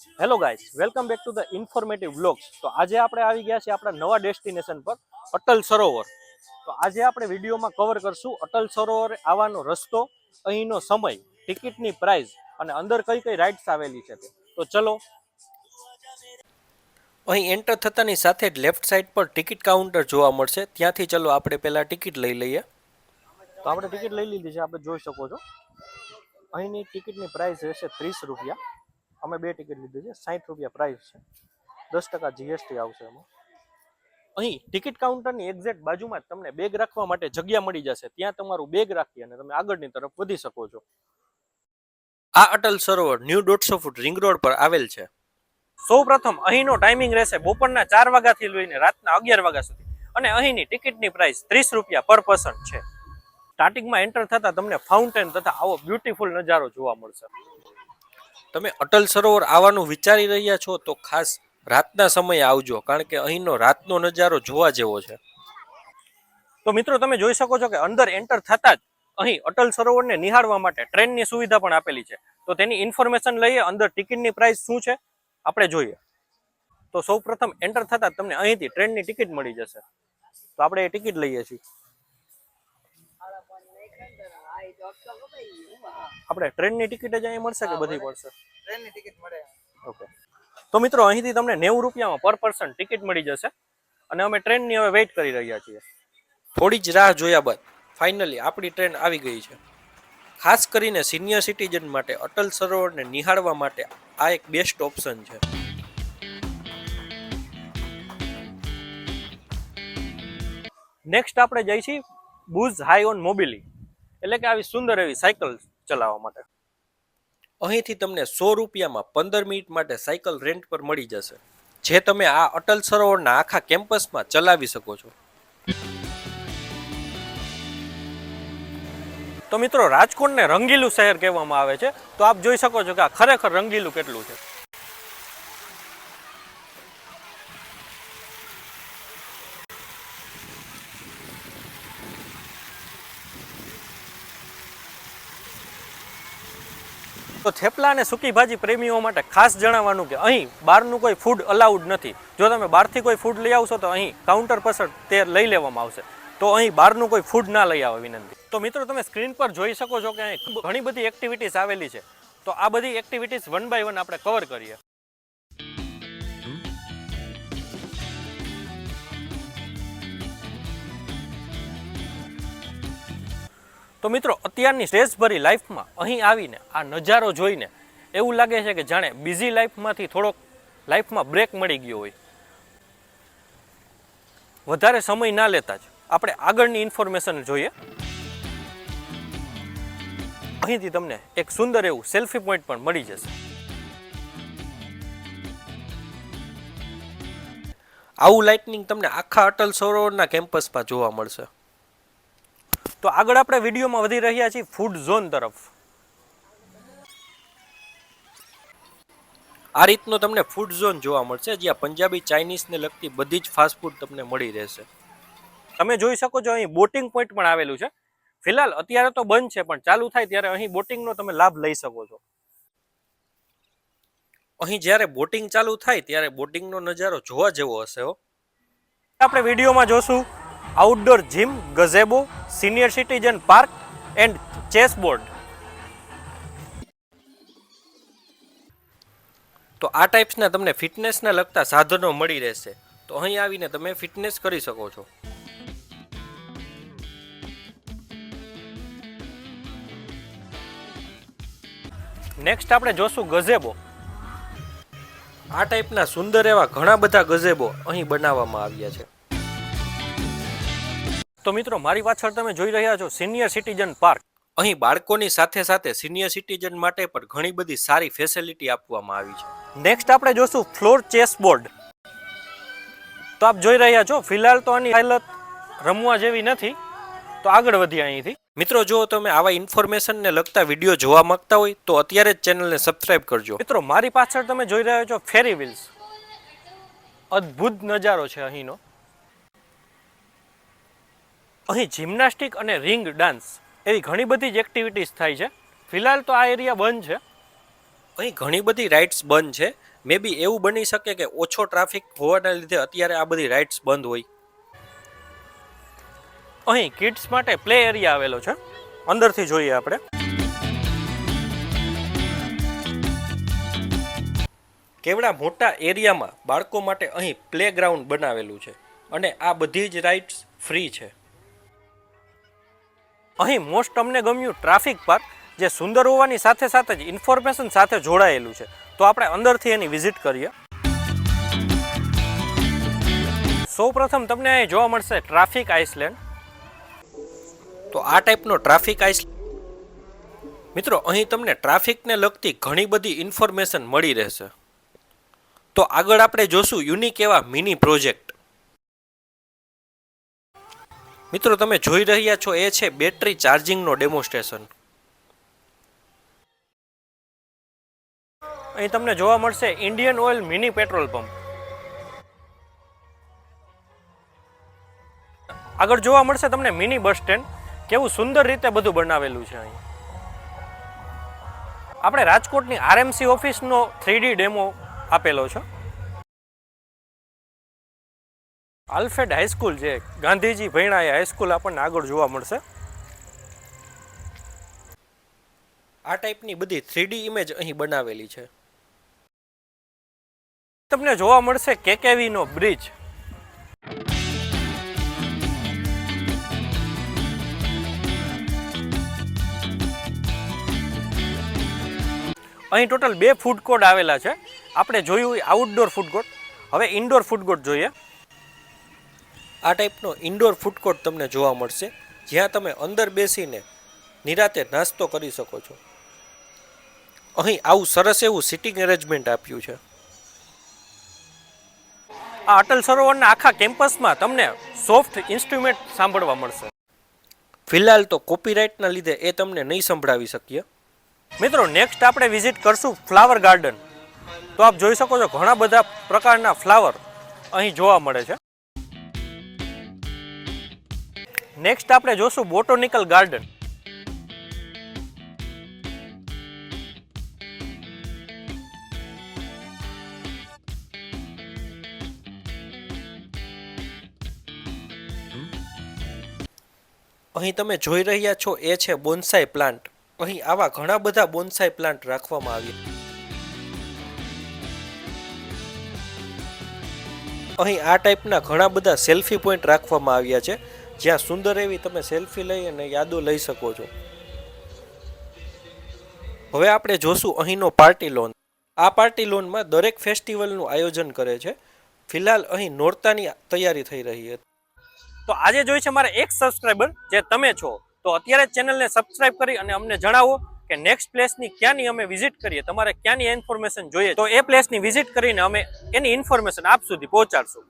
Hello guys, welcome back to the informative vlogs. તો આજે આપણે આવી ગયા છીએ આપણા નવા ડેસ્ટિનેશન પર, અટલ સરોવર. તો આજે આપણે વિડીયોમાં કવર કરશું અટલ સરોવર આવવાનો રસ્તો, અહીંનો સમય, ટિકિટની પ્રાઇસ અને અંદર કઈ કઈ રાઇડ્સ આવેલી છે. તો ચલો. અહીં એન્ટર થતાની સાથે જ લેફ્ટ સાઈડ પર ટિકિટ કાઉન્ટર જોવા મળશે. ત્યાંથી ચલો આપણે પહેલાં ટિકિટ લઈ લઈએ. તો આપણે ટિકિટ લઈ લીધી છે, આપણે જોઈ શકો છો. અહીંની ટિકિટની પ્રાઇસ રહેશે 30 રૂપિયા. અમે 2 ટિકિટ લીધી છે, 60 રૂપિયા પ્રાઇસ છે, 10% જીએસટી આવશે એમાં. અહીં ટિકિટ કાઉન્ટરની એક્ઝેક્ટ બાજુમાં જ તમને બેગ રાખવા માટે જગ્યા મળી જશે. ત્યાં તમારું બેગ રાખી અને તમે આગળની તરફ વધી શકો છો. આ Atal Sarovar new 150 foot ring road પર આવેલ છે. સૌ પ્રથમ અહીંનો ટાઈમિંગ રહેશે બપોરના 4 વાગ્યાથી લઈને રાતના 11 વાગ્યા સુધી, અને અહીંની ટિકિટની પ્રાઇસ 30 રૂપિયા પર પર્સન છે. સ્ટાર્ટિંગમાં એન્ટર થતા તમને ફાઉન્ટેન તથા આવો બ્યુટીફુલ નજારો જોવા મળશે. તમે અટલ સરોવર આવવાનું વિચારી રહ્યા છો તો ખાસ રાતના સમયે આવજો, કારણ કે અહીંનો રાતનો નજારો જોવા જેવો છે. તો મિત્રો, તમે જોઈ શકો છો કે અંદર એન્ટર થતા જ અહીં અટલ સરોવરને નિહાળવા માટે ટ્રેનની સુવિધા પણ આપેલી છે. તો તેની ઇન્ફોર્મેશન લઈએ. અંદર ટિકિટની પ્રાઇસ શું છે આપણે જોઈએ. તો સૌ પ્રથમ એન્ટર થતા તમને અહીંથી ટ્રેનની ટિકિટ મળી જશે. તો આપણે એ ટિકિટ લઈએ છીએ. આપણે ટ્રેનની ટિકિટ જ અહીં મળશે કે બધી પડશે? ટ્રેનની ટિકિટ મળે. ઓકે. તો મિત્રો, અહીંથી તમને 90 રૂપિયામાં પર પર્સન ટિકિટ મળી જશે. અને અમે ટ્રેનની હવે વેઇટ કરી રહ્યા છીએ. થોડી જ રાહ જોયા બાદ ફાઇનલી આપણી ટ્રેન આવી ગઈ છે. ખાસ કરીને સિનિયર સિટીઝન માટે અટલ સરોવરને નિહાળવા માટે આ એક બેસ્ટ ઓપ્શન છે. નેક્સ્ટ આપણે જઈ છીએ બુઝ હાઈ ઓન મોબિલી, એટલે કે આવી સુંદર એવી સાયકલ ચલાવવા માટે. અહીંથી તમને 100 રૂપિયામાં 15 મિનિટ માટે સાયકલ રેન્ટ પર મળી જશે, જે તમે આ અટલ સરોવરના આખા કેમ્પસમાં ચલાવી શકો છો. તો મિત્રો, રાજકોટને રંગીલું શહેર કહેવામાં આવે છે. તો આપ જોઈ શકો છો કે આ ખરેખર રંગીલું કેટલું છે. તો થેપલા અને સૂકી ભાજી પ્રેમીઓ માટે ખાસ જણાવવાનું કે અહીં બહારનું કોઈ ફૂડ અલાઉડ નથી. જો તમે બહારથી કોઈ ફૂડ લઈ આવશો તો અહીં કાઉન્ટર પર તે લઈ લેવામાં આવશે. તો અહીં બહારનું કોઈ ફૂડ ના લઈ આવે વિનંતી. તો મિત્રો, તમે સ્ક્રીન પર જોઈ શકો છો કે અહીં ઘણી બધી એક્ટિવિટીઝ આવેલી છે. તો આ બધી એક્ટિવિટીઝ 1 બાય 1 આપણે કવર કરીએ. તો મિત્રો, અત્યારની સ્ટ્રેસભરી લાઈફમાં અહીં આવીને આ નજારો જોઈને એવું લાગે છે કે જાણે બિઝી લાઈફમાંથી થોડોક લાઈફમાં બ્રેક મળી ગયો હોય. વધારે સમય ના લેતા જ આપણે આગળની ઇન્ફોર્મેશન જોઈએ. અહીંથી તમને એક સુંદર એવું સેલ્ફી પોઈન્ટ પણ મળી જશે. આવું લાઇટનિંગ તમને આખા અટલ સરોવરના કેમ્પસમાં જોવા મળશે. તો આગળ આપણે વિડીયોમાં વધી રહ્યા છીએ ફૂડ ઝોન તરફ. આ રીતનો તમને ફૂડ ઝોન જોવા મળશે, જ્યાં પંજાબી ચાઇનીઝને લગતી બધી જ ફાસ્ટ ફૂડ તમને મળી રહેશે. તમે જોઈ શકો છો અહીં બોટિંગ પોઈન્ટ પણ આવેલું છે. ફિલહાલ અત્યારે તો બંધ છે, પણ ચાલુ થાય ત્યારે અહીં બોટિંગનો તમે લાભ લઈ શકો છો. અહીં જ્યારે બોટિંગ ચાલુ થાય ત્યારે બોટિંગનો નજારો જોવા જેવો હશે. આપણે વિડીયોમાં જોશું outdoor gym, ગઝેબો, senior citizen park and chess board. તો આ ટાઈપ્સના તમને ફિટનેસને લગતા સાધનો મળી રહેશે. તો અહીં આવીને તમે ફિટનેસ કરી શકો છો. નેક્સ્ટ આપણે જોશું ગઝેબો. આ ટાઈપના સુંદર એવા ઘણા બધા ગઝેબો અહીં બનાવવામાં આવ્યા છે. તો મિત્રો, મારી પાછળ તમે જોઈ રહ્યા છો સિનિયર સિટીઝન પાર્ક. અહીં બાળકોની સાથે સાથે સિનિયર સિટીઝન માટે પણ ઘણી બધી સારી ફેસિલિટી આપવામાં આવી છે. નેક્સ્ટ આપણે જોશું ફ્લોર ચેસ બોર્ડ. તો આપ જોઈ રહ્યા છો, ફિલહાલ તો આની હાલત રમવા જેવી નથી. તો આગળ વધીએ અહીંથી. મિત્રો, જો તમે આવા ઇન્ફોર્મેશનને લગતા વિડીયો જોવા માંગતા હોય તો અત્યારે જ ચેનલને સબસ્ક્રાઇબ કરજો. મિત્રો, મારી પાછળ તમે જોઈ રહ્યા છો ફેરી વ્હીલ્સ. અદ્ભુત નજારો છે અહીંનો. અહીં જિમ્નાસ્ટિક અને રિંગ ડાન્સ એવી ઘણી બધી જ એક્ટિવિટીઝ થાય છે. ફિલહાલ તો આ એરિયા બંધ છે. અહીં ઘણી બધી રાઇડ્સ બંધ છે, મે બી એવું બની શકે કે ઓછો ટ્રાફિક હોવાના લીધે અત્યારે આ બધી રાઇડ્સ બંધ હોય. અહીં કિડ્સ માટે પ્લે એરિયા આવેલો છે, અંદરથી જોઈએ આપણે. કેવડા મોટા એરિયામાં બાળકો માટે અહીં પ્લે ગ્રાઉન્ડ બનાવેલું છે અને આ બધી જ રાઇડ્સ ફ્રી છે. અહીં મોસ્ટ અમને ગમ્યું ટ્રાફિક પાર્ક, જે સુંદર હોવાની સાથે સાથે જ ઇન્ફોર્મેશન સાથે જોડાયેલું છે. તો આપણે અંદરથી એની વિઝિટ કરીએ. સૌપ્રથમ તમને અહીં જોવા મળશે ટ્રાફિક આઇસલેન્ડ. તો આ ટાઈપનો ટ્રાફિક આઇસલેન્ડ મિત્રો, અહીં તમને ટ્રાફિકને લગતી ઘણી બધી ઇન્ફોર્મેશન મળી રહેશે. તો આગળ આપણે જોશું યુનિક એવા મિની પ્રોજેક્ટ. મિત્રો તમે જોઈ રહ્યા છો એ છે બેટરી ચાર્જિંગનો ડેમોન્સ્ટ્રેશન. અહીં તમને જોવા મળશે Indian oil mini petrol pump. આગળ જોવા મળશે તમને મિની બસ સ્ટેન્ડ. કેવું સુંદર રીતે બધું બનાવેલું છે અહીં. આપણે રાજકોટની આરએમસી ઓફિસનો 3D ડેમો આપેલો છે. આલ્ફ્રેડ હાઈસ્કૂલ, જે ગાંધીજી ભણ્યા એ હાઈસ્કૂલ આપણને આગળ જોવા મળશે. આ ટાઈપની બધી 3D ઇમેજ અહીં બનાવેલી છે. તમને જોવા મળશે કેકેવીનો બ્રિજ. અહીં ટોટલ 2 ફૂડ કોર્ટ આવેલા છે. આપણે જોયું આઉટડોર ફૂડ કોર્ટ, હવે ઇન્ડોર ફૂડ કોર્ટ જોઈએ. આ ટાઈપનો ઇન્ડોર ફૂડ કોર્ટ તમને જોવા મળશે, જ્યાં તમે અંદર બેસીને નિરાતે નાસ્તો કરી શકો છો. અહીં આવું સરસ એવું સિટિંગ એરેન્જમેન્ટ આપ્યું છે. આ અટલ સરોવરના આખા કેમ્પસમાં તમને સોફ્ટ ઇન્સ્ટ્રુમેન્ટ સાંભળવા મળશે. ફિલહાલ તો કોપીરાઇટના લીધે એ તમને નહીં સંભળાવી શકીએ. મિત્રો નેક્સ્ટ આપણે વિઝિટ કરશું ફ્લાવર ગાર્ડન. તો આપ જોઈ શકો છો ઘણા બધા પ્રકારના ફ્લાવર અહીં જોવા મળે છે. નેક્સ્ટ આપણે જોશું બોટોનિકલ ગાર્ડન. અહીં તમે જોઈ રહ્યા છો એ છે બોન્સાઈ પ્લાન્ટ. અહીં આવા ઘણા બધા બોન્સાઈ પ્લાન્ટ રાખવામાં આવ્યા. અહીં આ ટાઈપના ઘણા બધા સેલ્ફી પોઈન્ટ રાખવામાં આવ્યા છે, જ્યાં સુંદર એવી તમે સેલ્ફી લઈ અને યાદો લઈ શકો છો. હવે આપણે જોશું અહીંનો પાર્ટી લોન. આ પાર્ટી લોનમાં દરેક ફેસ્ટિવલનું આયોજન કરે છે. ફિલહાલ અહીં નોરતાની તૈયારી થઈ રહી છે. તો આજે જોઈ છે મારે એક સબસ્ક્રાઈબર, જે તમે છો. તો અત્યારે ચેનલને સબસ્ક્રાઇબ કરી અને અમને જણાવો કે નેક્સ્ટ પ્લેસની ક્યાંની અમે વિઝિટ કરીએ. તમારે ક્યાંની ઇન્ફોર્મેશન જોઈએ તો એ પ્લેસની વિઝિટ કરીને અમે એની ઇન્ફોર્મેશન આપ સુધી પહોંચાડશું.